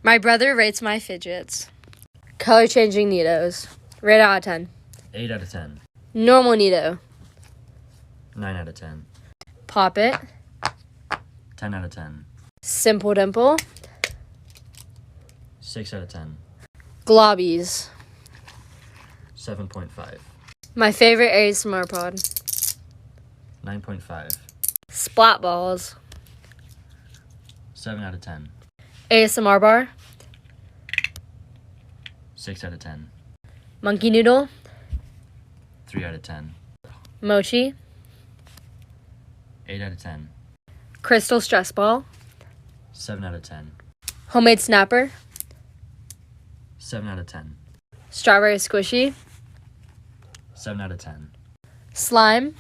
My brother rates my fidgets. Color changing neatos. Rate out of 10. 8 out of 10. Normal neato. 9 out of 10. Pop it. 10 out of 10. Simple dimple. 6 out of 10. Globbies. 7.5. My favorite ASMR pod. 9.5. Splat balls. 7 out of 10. ASMR bar. 6 out of 10. Monkey noodle. 3 out of 10. Mochi. 8 out of 10. Crystal stress ball. 7 out of 10. Homemade snapper. 7 out of 10. Strawberry squishy. 7 out of 10. Slime.